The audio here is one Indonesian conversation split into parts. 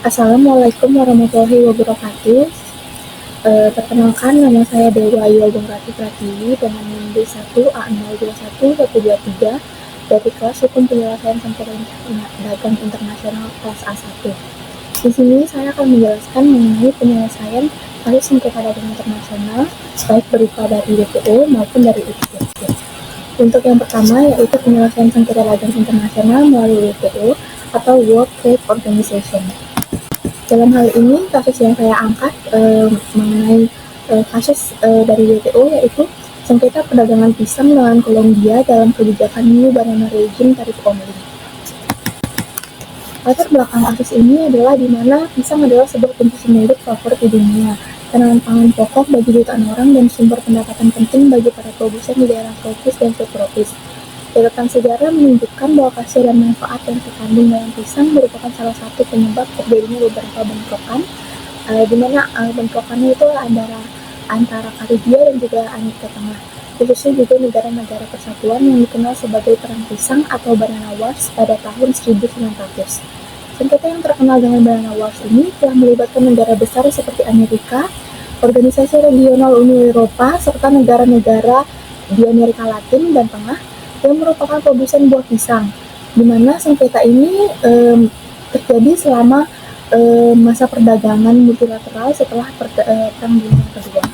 Assalamualaikum warahmatullahi wabarakatuh. Perkenalkan, nama saya Dewa Ayu Agung Rati Pratiwi dengan NIM D1A021123 dari kelas Hukum Penyelesaian Sengketa Dagang Internasional kelas A1. Di sini saya akan menjelaskan mengenai penyelesaian kasus sengketa dagang internasional baik berupa dari WTO maupun dari ICC. Untuk yang pertama yaitu penyelesaian sengketa dagang internasional melalui WTO atau World Trade Organization. Dalam hal ini, kasus yang saya angkat mengenai kasus dari WTO yaitu sengketa perdagangan pisang dengan Kolombia dalam kebijakan New Banana Regime Tarif Only. Latar belakang kasus ini adalah di mana pisang adalah sebuah konsumsi milik favorit di dunia, tanaman pangan pokok bagi jutaan orang dan sumber pendapatan penting bagi para produsen di daerah tropis dan subtropis. Catatan sejarah menunjukkan bahwa khasiat dan manfaat yang terkandung dalam pisang merupakan salah satu penyebab terjadinya beberapa bentrokan, di mana bentrokannya itu antara Karibia dan juga Amerika Tengah, khususnya juga negara-negara persatuan yang dikenal sebagai Perang Pisang atau Banana Wars pada tahun 1900. Sengketa yang terkenal dengan Banana Wars ini telah melibatkan negara besar seperti Amerika, Organisasi Regional Uni Eropa, serta negara-negara di Amerika Latin dan Tengah yang merupakan produsen buah pisang, di mana sengketa ini terjadi selama masa perdagangan multilateral setelah Perang Dunia Kedua.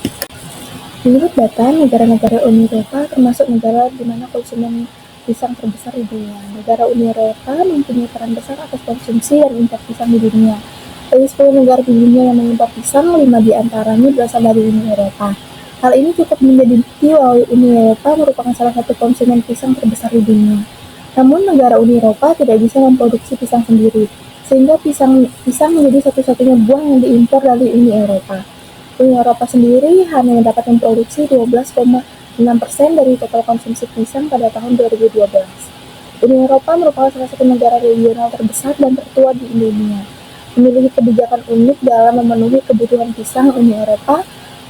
Menurut data, negara-negara Uni Eropa termasuk negara di mana konsumen pisang terbesar di dunia. Negara Uni Eropa mempunyai peran besar atas konsumsi dan impor pisang di dunia. Dari 10 negara di dunia yang mengimpor pisang, 5 diantaranya berasal dari Uni Eropa. Hal ini cukup menjadi bukti bahwa Uni Eropa merupakan salah satu konsumen pisang terbesar di dunia. Namun, negara Uni Eropa tidak bisa memproduksi pisang sendiri, sehingga pisang menjadi satu-satunya buah yang diimpor dari Uni Eropa. Uni Eropa sendiri hanya dapat memproduksi 12,6% dari total konsumsi pisang pada tahun 2012. Uni Eropa merupakan salah satu negara regional terbesar dan tertua di dunia, memiliki kebijakan unik dalam memenuhi kebutuhan pisang Uni Eropa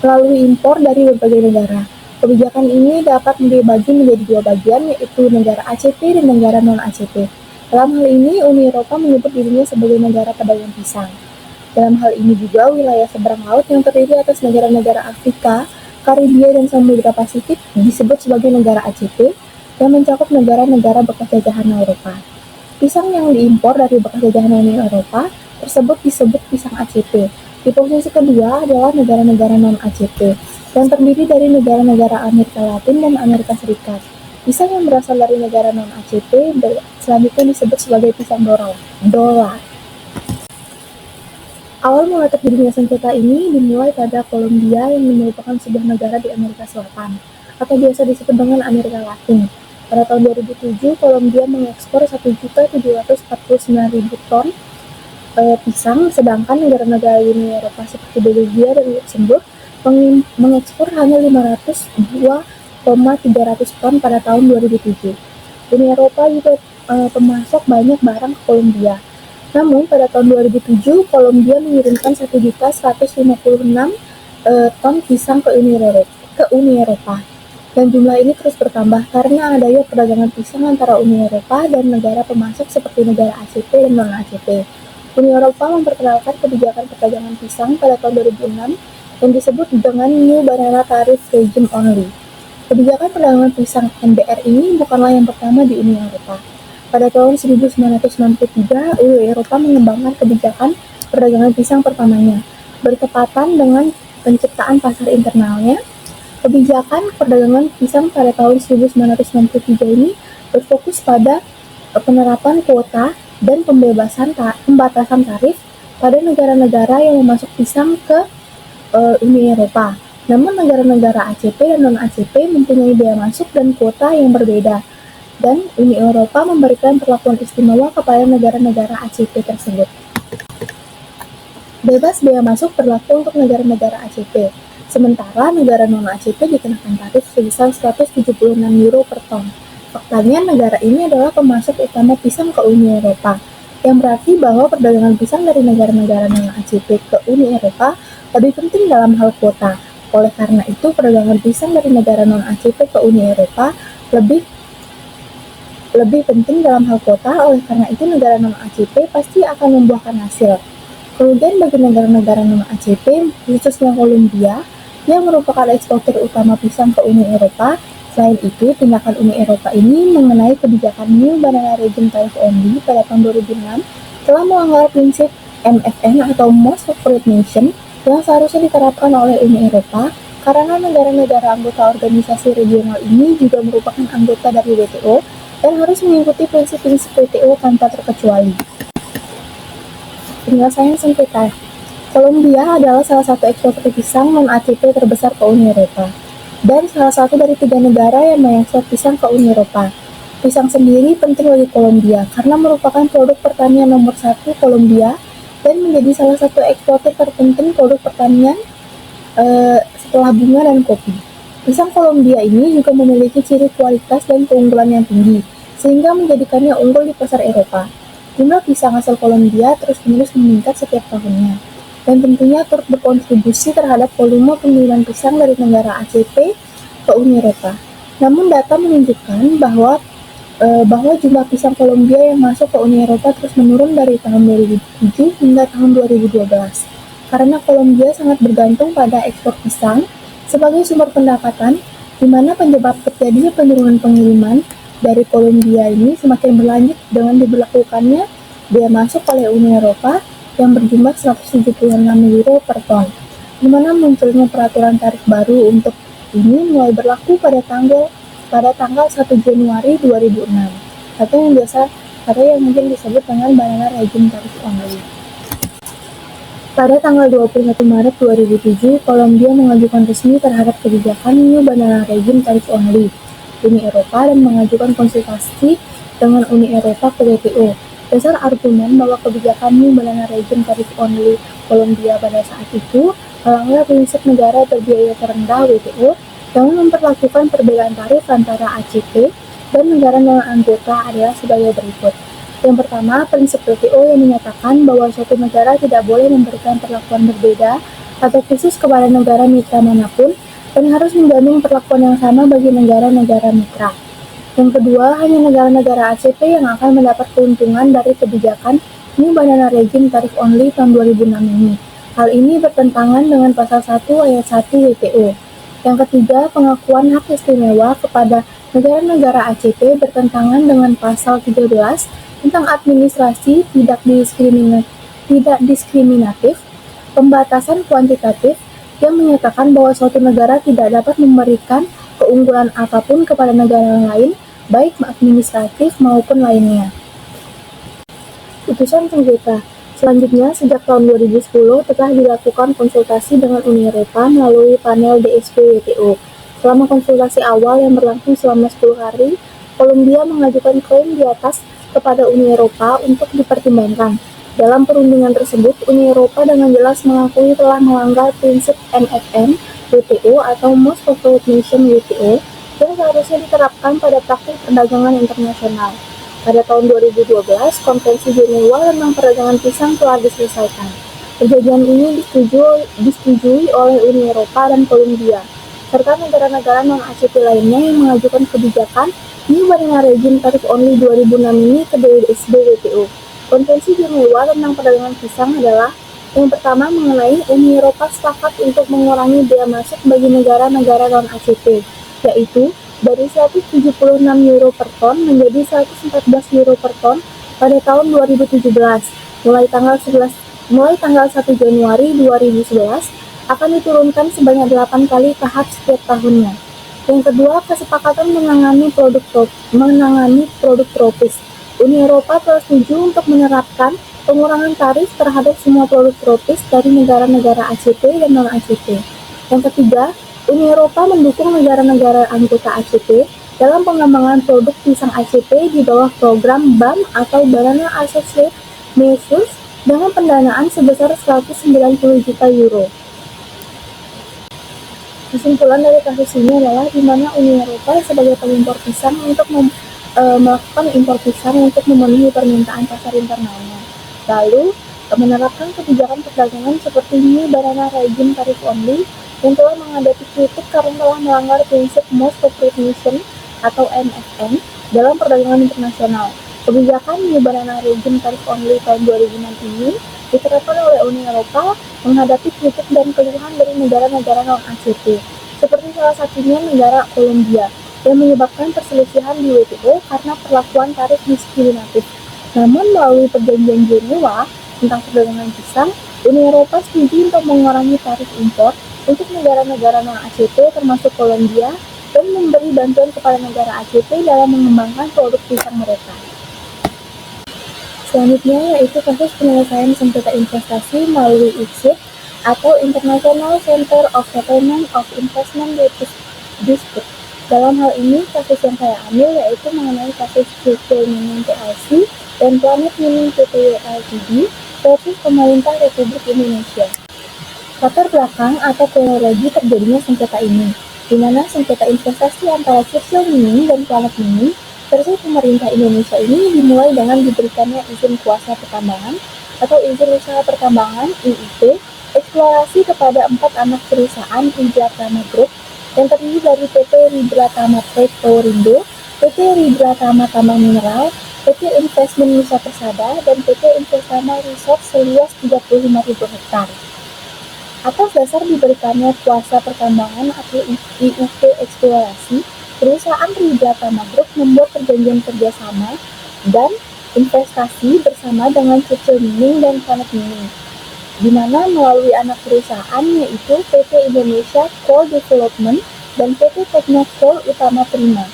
melalui impor dari berbagai negara. Kebijakan ini dapat dibagi menjadi dua bagian, yaitu negara ACP dan negara non-ACP. Dalam hal ini, Uni Eropa menyebut dirinya sebagai negara pedagang pisang. Dalam hal ini juga, wilayah seberang laut yang terdiri atas negara-negara Afrika, Karibia, dan Samudra Pasifik disebut sebagai negara ACP yang mencakup negara-negara bekas jajahan Eropa. Pisang yang diimpor dari bekas jajahan Uni Eropa tersebut disebut pisang ACP. Di posisi kedua adalah negara-negara non-ACP, yang terdiri dari negara-negara Amerika Latin dan Amerika Serikat. Pisang yang berasal dari negara non-ACP selanjutnya disebut sebagai pisang dolar. Awal mula terjadinya sengketa ini dimulai pada Kolombia yang merupakan sebuah negara di Amerika Selatan, atau biasa disebut dengan Amerika Latin. Pada tahun 2007, Kolombia mengekspor 1.749.000 ton pisang, sedangkan negara-negara Uni Eropa seperti Belgia dan Luxembourg mengekspor hanya 502,300 ton pada tahun 2007. Uni Eropa juga pemasok banyak barang ke Kolombia. Namun pada tahun 2007, Kolombia mengirimkan 1.156 ton pisang ke Uni Eropa. Dan jumlah ini terus bertambah karena adanya perdagangan pisang antara Uni Eropa dan negara pemasok seperti negara ACP dan non-ACP. Uni Eropa memperkenalkan kebijakan perdagangan pisang pada tahun 2006 yang disebut dengan New Banana Tarif Regime Only. Kebijakan perdagangan pisang NBR ini bukanlah yang pertama di Uni Eropa. Pada tahun 1993, Uni Eropa mengembangkan kebijakan perdagangan pisang pertamanya. Bertepatan dengan penciptaan pasar internalnya, kebijakan perdagangan pisang pada tahun 1993 ini berfokus pada penerapan kuota dan pembatasan tarif pada negara-negara yang memasok pisang ke Uni Eropa. Namun negara-negara ACP dan non-ACP mempunyai bea masuk dan kuota yang berbeda, dan Uni Eropa memberikan perlakuan istimewa kepada negara-negara ACP tersebut. Bebas bea masuk berlaku untuk negara-negara ACP, sementara negara non-ACP dikenakan tarif sebesar 176 euro per ton. Faktanya, negara ini adalah pemasok utama pisang ke Uni Eropa, yang berarti bahwa perdagangan pisang dari negara-negara non-ACP ke Uni Eropa lebih penting dalam hal kuota. Oleh karena itu, perdagangan pisang dari negara non-ACP ke Uni Eropa lebih penting dalam hal kuota. Oleh karena itu, negara non-ACP pasti akan membuahkan hasil. Kemudian bagi negara-negara non-ACP, khususnya Kolombia, yang merupakan eksportir utama pisang ke Uni Eropa. Selain itu, tindakan Uni Eropa ini mengenai kebijakan New Banana Region Tariff Only pada tahun 2006 telah melanggar prinsip MFN atau Most Favored Nation yang seharusnya diterapkan oleh Uni Eropa karena negara-negara anggota organisasi regional ini juga merupakan anggota dari WTO dan harus mengikuti prinsip-prinsip WTO tanpa terkecuali. Penyelesaian sengketa. Kolombia adalah salah satu eksportir pisang non-ACP terbesar ke Uni Eropa dan salah satu dari 3 negara yang mengekspor pisang ke Uni Eropa. Pisang sendiri penting bagi Kolombia karena merupakan produk pertanian nomor 1 Kolombia dan menjadi salah satu eksportir terpenting produk pertanian setelah bunga dan kopi. Pisang Kolombia ini juga memiliki ciri kualitas dan keunggulan yang tinggi, sehingga menjadikannya unggul di pasar Eropa. Jumlah pisang asal Kolombia terus-menerus meningkat setiap tahunnya, dan tentunya turut berkontribusi terhadap volume pengiriman pisang dari negara ACP ke Uni Eropa. Namun data menunjukkan bahwa jumlah pisang Kolombia yang masuk ke Uni Eropa terus menurun dari tahun 2007 hingga tahun 2012, karena Kolombia sangat bergantung pada ekspor pisang sebagai sumber pendapatan, di mana penyebab terjadinya penurunan pengiriman dari Kolombia ini semakin berlanjut dengan diberlakukannya bea masuk oleh Uni Eropa yang berjumlah 176 euro per ton, di mana munculnya peraturan tarif baru untuk ini mulai berlaku pada tanggal 1 Januari 2006, atau yang mungkin disebut dengan Banana Region Tariff Only. Pada tanggal 21 Maret 2007, Kolombia mengajukan resmi terhadap kebijakan New Banana Region Tariff Only Uni Eropa dan mengajukan konsultasi dengan Uni Eropa ke WTO. Dasar argumen bahwa kebijakan New Banana Region Tariff Only Kolombia pada saat itu melanggar prinsip negara berbiaya terendah WTO dengan memperlakukan perbedaan tarif antara ACP dan negara non-anggota adalah sebagai berikut. Yang pertama, prinsip WTO yang menyatakan bahwa suatu negara tidak boleh memberikan perlakuan berbeda atau khusus kepada negara mitra manapun dan harus menjamin perlakuan yang sama bagi negara-negara mitra. Yang kedua, hanya negara-negara ACP yang akan mendapat keuntungan dari kebijakan New Banana Region Tariff Only tahun 2006 ini. Hal ini bertentangan dengan pasal 1 ayat 1 WTO. Yang ketiga, pengakuan hak istimewa kepada negara-negara ACP bertentangan dengan pasal 13 tentang administrasi tidak diskriminatif, pembatasan kuantitatif, yang menyatakan bahwa suatu negara tidak dapat memberikan keunggulan apapun kepada negara lain, baik administratif maupun lainnya. Putusan sengketa. Selanjutnya, sejak tahun 2010 telah dilakukan konsultasi dengan Uni Eropa melalui panel DSP WTO. Selama konsultasi awal yang berlangsung selama 10 hari, Kolombia mengajukan klaim di atas kepada Uni Eropa untuk dipertimbangkan. Dalam perundingan tersebut, Uni Eropa dengan jelas mengakui telah melanggar prinsip MFN WTO atau Most Favored Nation WTO yang seharusnya diterapkan pada praktik perdagangan internasional. Pada tahun 2012, Konvensi Jenewa tentang perdagangan pisang telah diselesaikan. Perjanjian ini disetujui oleh Uni Eropa dan Kolombia, serta negara-negara non-ACP lainnya yang mengajukan kebijakan New Banana Region Tariff Only 2006 ini ke DSB WTO. Konvensi Jenewa tentang perdagangan pisang adalah yang pertama mengenai Uni Eropa sepakat untuk mengurangi bea masuk bagi negara-negara non-ACP, yaitu dari 176 euro per ton menjadi 114 euro per ton pada tahun 2017. Mulai tanggal 1 Januari 2011 akan diturunkan sebanyak 8 kali tahap setiap tahunnya. Yang kedua, kesepakatan menangani produk tropis. Uni Eropa telah setuju untuk menerapkan pengurangan tarif terhadap semua produk tropis dari negara-negara ACP dan non-ACP. Yang ketiga, Uni Eropa mendukung negara-negara anggota ACP dalam pengembangan produk pisang ACP di bawah program BAM atau Banana Associate Measures dengan pendanaan sebesar 190 juta euro. Kesimpulan dari kasus ini adalah di mana Uni Eropa sebagai pengimpor pisang untuk melakukan impor pisang untuk memenuhi permintaan pasar internalnya. Lalu, menerapkan kebijakan perdagangan seperti New Banana Region Tariff Only yang telah menghadapi kritik karena telah melanggar prinsip Most Favored Nation atau MFN dalam perdagangan internasional. Kebijakan New Banana Region Tariff Only tahun 2006 ini diterapkan oleh Uni Eropa menghadapi kritik dan keluhan dari negara-negara non-ACP, seperti salah satunya negara Kolombia, yang menyebabkan perselisihan di WTO karena perlakuan tarif diskriminatif. Namun melalui perjanjian Jenewa tentang perdagangan pisang, Uni Eropa setuju untuk mengurangi tarif impor untuk negara-negara non-ACP termasuk Kolombia dan memberi bantuan kepada negara ACP dalam mengembangkan produk pisang mereka. Selanjutnya yaitu kasus penyelesaian sengketa investasi melalui ICSID atau International Center of Settlement of Investment Dispute. Dalam hal ini, kasus yang saya ambil yaitu mengenai kasus Circle Mining PLC dan Planet Mining Pty Ltd versus pemerintah Republik Indonesia. Latar belakang atau kronologi terjadinya sengketa ini, di mana sengketa investasi antara Circle Mining dan Planet Mining versus pemerintah Indonesia ini dimulai dengan diberikannya izin kuasa pertambangan atau izin usaha pertambangan (IUP) eksplorasi kepada 4 anak perusahaan Ridratama Group yang terdiri dari PT Ridratama Trade Powerindo, PT Ridratama Tambang Mineral, PT Investment Nusa Persada, dan PT Investama Resort seluas 35.000 hektar. Atas dasar diberikannya kuasa pertambangan atau IUP eksplorasi, perusahaan Ridratama Group membuat perjanjian kerjasama dan investasi bersama dengan Circle Mining dan Planet Mining, di mana melalui anak perusahaan yaitu PT Indonesia Coal Development dan PT Tekno Coal Utama Prima.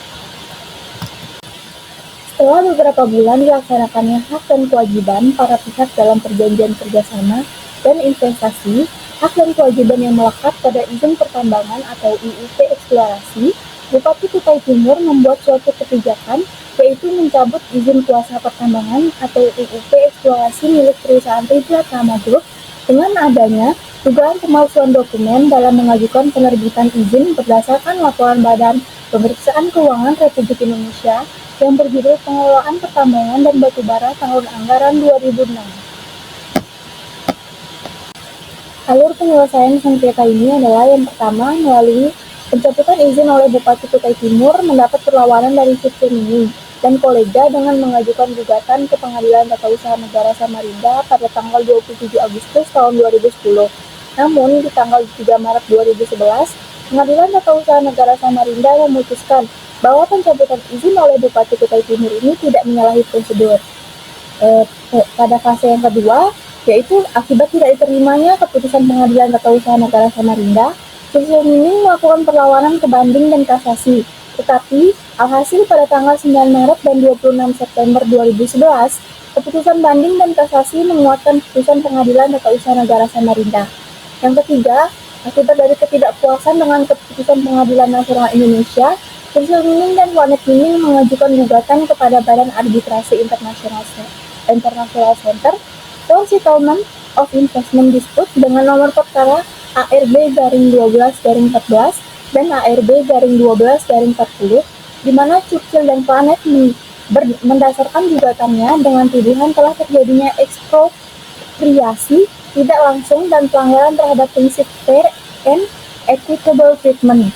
Setelah beberapa bulan dilaksanakannya hak dan kewajiban para pihak dalam perjanjian kerjasama dan investasi, hak dan kewajiban yang melekat pada izin pertambangan atau IUP eksplorasi, Bupati Kutai Timur membuat suatu kebijakan yaitu mencabut izin kuasa pertambangan atau IUP eksplorasi milik perusahaan Ridratama Group dengan adanya dugaan pemalsuan dokumen dalam mengajukan penerbitan izin berdasarkan laporan Badan Pemeriksaan Keuangan Republik Indonesia yang berjudul Pengelolaan Pertambangan dan Batubara Tahun Anggaran 2006. Alur penyelesaian sengketa ini adalah yang pertama melalui pencabutan izin oleh Bupati Kutai Timur mendapat perlawanan dari Circle Mining dan kolega dengan mengajukan gugatan ke Pengadilan Tata Usaha Negara Samarinda pada tanggal 27 Agustus tahun 2010. Namun di tanggal 3 Maret 2011, Pengadilan Tata Usaha Negara Samarinda memutuskan bahwa pencabutan izin oleh Bupati Kutai Timur ini tidak menyalahi prosedur. Pada fase yang kedua, yaitu akibat tidak diterimanya keputusan Pengadilan Tata Usaha Negara Samarinda, Circle Mining melakukan perlawanan ke banding dan kasasi. Tetapi, alhasil pada tanggal 9 Maret dan 26 September 2011, keputusan banding dan kasasi menguatkan putusan Pengadilan Tata Usaha Negara Samarinda. Yang ketiga, akibat dari ketidakpuasan dengan keputusan Pengadilan Nasional Indonesia, Circle Mining dan Planet Mining mengajukan gugatan kepada Badan Arbitrase International Center for Settlement of Investment Dispute dengan nomor perkara ARB-12-14 dan ARB-12-40, di mana Circle dan Planet mendasarkan gugatannya dengan tuduhan telah terjadinya ekspropriasi tidak langsung dan pelanggaran terhadap prinsip fair and equitable treatment,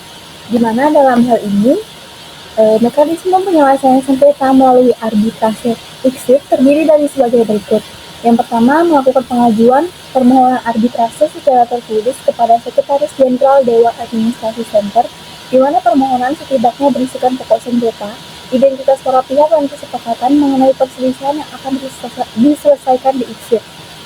di mana dalam hal ini mekanisme penyelesaian sengketa melalui arbitrase ICSID terdiri dari sebagai berikut. Yang pertama, melakukan pengajuan permohonan arbitrase secara tertulis kepada Sekretaris Jenderal Dewan Administrasi Center, di mana permohonan setidaknya berisikan pokok sengketa, identitas para pihak dan kesepakatan mengenai perselisihan yang akan diselesaikan di ICSID.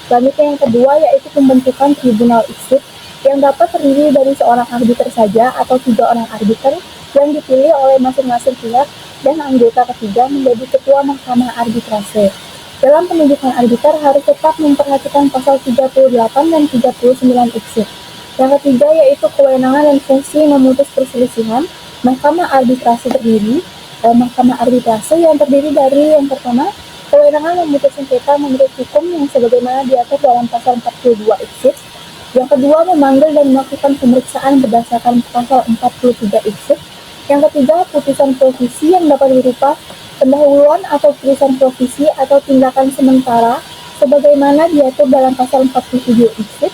Selanjutnya yang kedua yaitu pembentukan Tribunal ICSID yang dapat terdiri dari seorang arbiter saja atau 3 orang arbiter yang dipilih oleh masing-masing pihak dan anggota ketiga menjadi ketua Mahkamah Arbitrase. Dalam penunjukan arbiter harus tetap memperhatikan pasal 38 dan 39 ICSID. Yang ketiga yaitu kewenangan dan fungsi memutus perselisihan. Mahkamah Arbitrase Mahkamah Arbitrase yang terdiri dari yang pertama, kewenangan memutus sengketa menurut hukum yang sebagaimana diatur dalam pasal 42 ICSID. Yang kedua, memanggil dan melakukan pemeriksaan berdasarkan pasal 43 ICSID. Yang ketiga, putusan provisi yang dapat berupa pendahuluan atau putusan provisi atau tindakan sementara sebagaimana diatur dalam pasal 47 ICSID.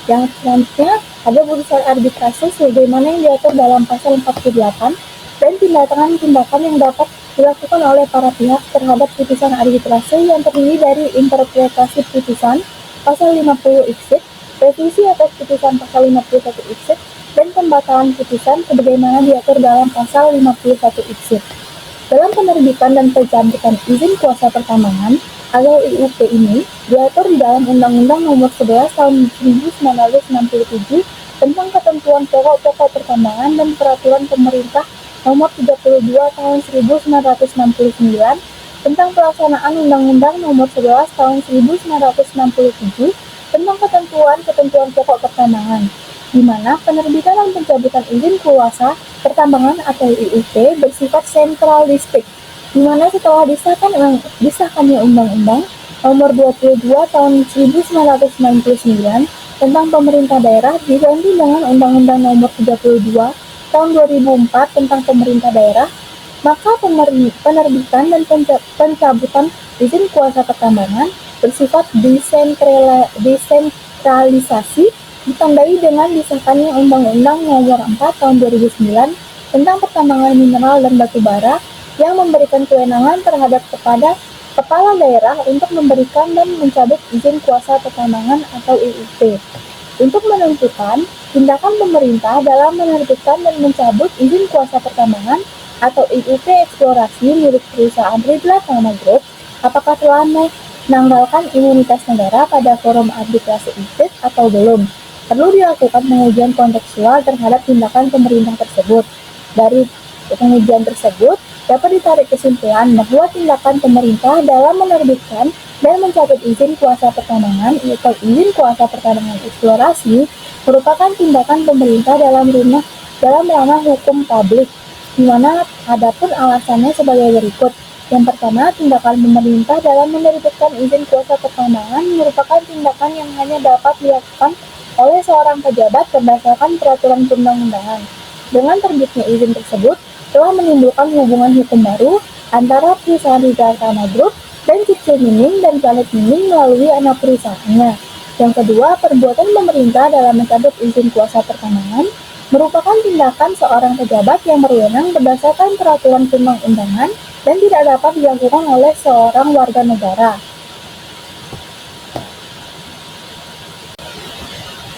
Yang selanjutnya ada putusan arbitrase sebagaimana yang diatur dalam pasal 48 dan tindakan-tindakan yang dapat dilakukan oleh para pihak terhadap putusan arbitrase yang terdiri dari interpretasi putusan, Pasal 50 ICSID, revisi atas putusan Pasal 51 ICSID, dan pembatalan putusan sebagaimana diatur dalam Pasal 51 ICSID. Dalam penerbitan dan pencabutan izin kuasa pertambangan atau IUP ini diatur di dalam Undang-Undang Nomor 11 Tahun 1967 tentang ketentuan pokok-pokok pertambangan dan Peraturan Pemerintah Nomor 32 Tahun 1969 tentang pelaksanaan Undang-Undang Nomor 11 Tahun 1967 tentang ketentuan pokok pertambangan, di mana penerbitan dan pencabutan izin kuasa pertambangan atau IUP bersifat sentralistik, di mana setelah disahkannya Undang-Undang Nomor 22 Tahun 1999 tentang pemerintah daerah diganti dengan Undang-Undang Nomor 32 Tahun 2004 tentang pemerintah daerah, maka penerbitan dan pencabutan izin kuasa pertambangan bersifat desentralisasi, ditandai dengan disahkannya Undang-Undang Nomor 4 Tahun 2009 tentang pertambangan mineral dan batu bara yang memberikan kewenangan kepada kepala daerah untuk memberikan dan mencabut izin kuasa pertambangan atau IUP, untuk menentukan tindakan pemerintah dalam menerbitkan dan mencabut izin kuasa pertambangan atau IUP eksplorasi milik perusahaan Ridla Tama Group, apakah telah menanggalkan imunitas negara pada forum arbitrase ICSID atau belum. Perlu dilakukan pengujian kontekstual terhadap tindakan pemerintah tersebut. Dari pengujian tersebut, dapat ditarik kesimpulan bahwa tindakan pemerintah dalam menerbitkan dan mencabut izin kuasa pertambangan atau izin kuasa pertambangan eksplorasi merupakan tindakan pemerintah dalam ranah hukum publik, di mana adapun alasannya sebagai berikut. Yang pertama, tindakan pemerintah dalam menerbitkan izin kuasa pertambangan merupakan tindakan yang hanya dapat dilakukan oleh seorang pejabat berdasarkan peraturan perundang-undangan. Dengan terbitnya izin tersebut, telah menimbulkan hubungan hukum baru antara perusahaan Ridla Tama Group dan Cicil Mining dan Planet Mining melalui anak perusahaannya. Yang kedua, perbuatan pemerintah dalam mencabut izin kuasa pertambangan merupakan tindakan seorang pejabat yang berwenang berdasarkan peraturan perundang-undangan dan tidak dapat dilakukan oleh seorang warga negara.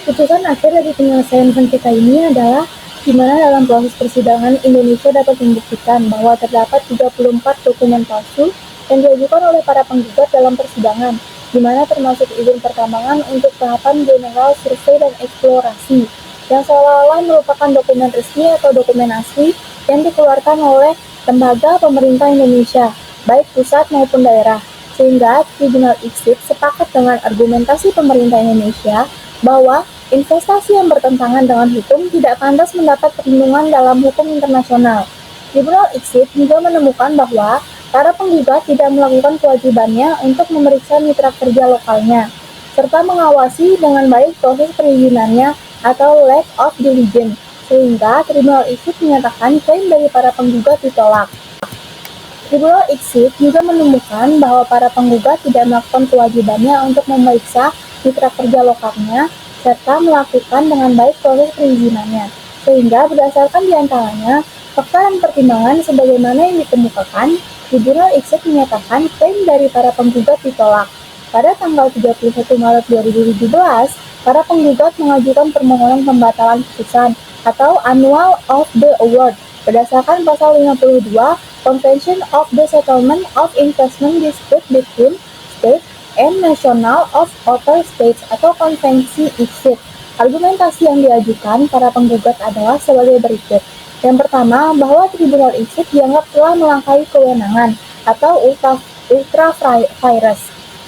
Putusan akhir dari penyelesaian sengketa ini adalah di mana dalam proses persidangan Indonesia dapat membuktikan bahwa terdapat 34 dokumen palsu yang diajukan oleh para penggugat dalam persidangan, di mana termasuk izin pertambangan untuk tahapan general survei dan eksplorasi, yang seolah-olah merupakan dokumen resmi atau dokumen asli yang dikeluarkan oleh lembaga pemerintah Indonesia, baik pusat maupun daerah, sehingga Tribunal ICSID sepakat dengan argumentasi pemerintah Indonesia bahwa investasi yang bertentangan dengan hukum tidak pantas mendapat perlindungan dalam hukum internasional. Tribunal ICSID juga menemukan bahwa para penggugat tidak melakukan kewajibannya untuk memeriksa mitra kerja lokalnya, serta mengawasi dengan baik proses perizinannya atau lack of diligence, sehingga Tribunal ICSID menyatakan klaim dari para penggugat ditolak. Tribunal ICSID juga menemukan bahwa para penggugat tidak melakukan kewajibannya untuk memeriksa mitra kerja lokalnya serta melakukan dengan baik proses perizinannya, sehingga berdasarkan diantaranya fakta dan pertimbangan sebagaimana yang dikemukakan, Tribunal ICSID menyatakan klaim dari para penggugat ditolak. Pada tanggal 31 Maret 2017, para penggugat mengajukan permohonan pembatalan putusan atau Annul of the Award berdasarkan Pasal 52 Convention of the Settlement of Investment Dispute Between States and National of Other States atau Konvensi ICSID. Argumentasi yang diajukan para penggugat adalah sebagai berikut. Yang pertama, bahwa Tribunal ICSID dianggap telah melangkahi kewenangan atau ultra vires.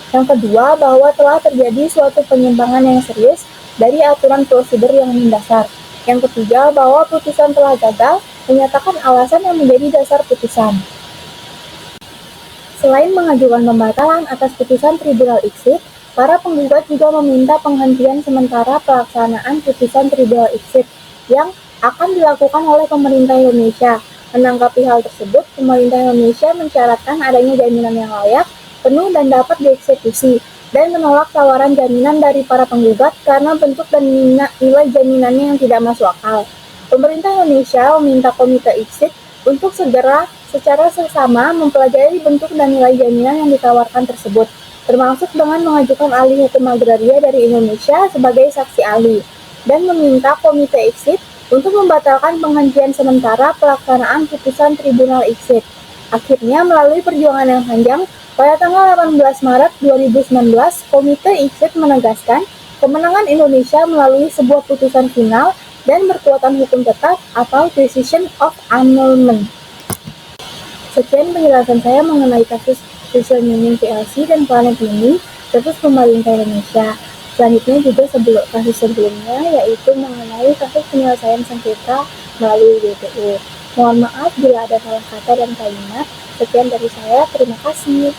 Yang kedua, bahwa telah terjadi suatu penyimpangan yang serius dari aturan prosedur yang mendasar. Yang ketiga, bahwa putusan telah gagal menyatakan alasan yang menjadi dasar putusan. Selain mengajukan pembatalan atas putusan Tribunal ICSID, para penggugat juga meminta penghentian sementara pelaksanaan putusan Tribunal ICSID yang akan dilakukan oleh pemerintah Indonesia. Menanggapi hal tersebut, pemerintah Indonesia mensyaratkan adanya jaminan yang layak, penuh dan dapat dieksekusi, dan menolak tawaran jaminan dari para penggugat karena bentuk dan nilai jaminannya yang tidak masuk akal. Pemerintah Indonesia meminta Komite ICSID untuk segera secara seksama mempelajari bentuk dan nilai jaminan yang ditawarkan tersebut. termasuk dengan mengajukan ahli hukum agraria dari Indonesia sebagai saksi ahli, dan meminta Komite ICSID untuk membatalkan penghentian sementara pelaksanaan putusan Tribunal ICSID. Akhirnya, melalui perjuangan yang panjang, pada tanggal 18 Maret 2019, Komite ICSID menegaskan kemenangan Indonesia melalui sebuah putusan final dan berkekuatan hukum tetap atau Decision of Annulment. Sekian penjelasan saya mengenai kasus Social Mining PLC dan Planet Mining versus pemerintah Indonesia. Selanjutnya juga kasus sebelumnya, yaitu mengenai kasus penyelesaian sengketa melalui WTO. Mohon maaf bila ada salah kata dan kalimat. Sekian dari saya, terima kasih.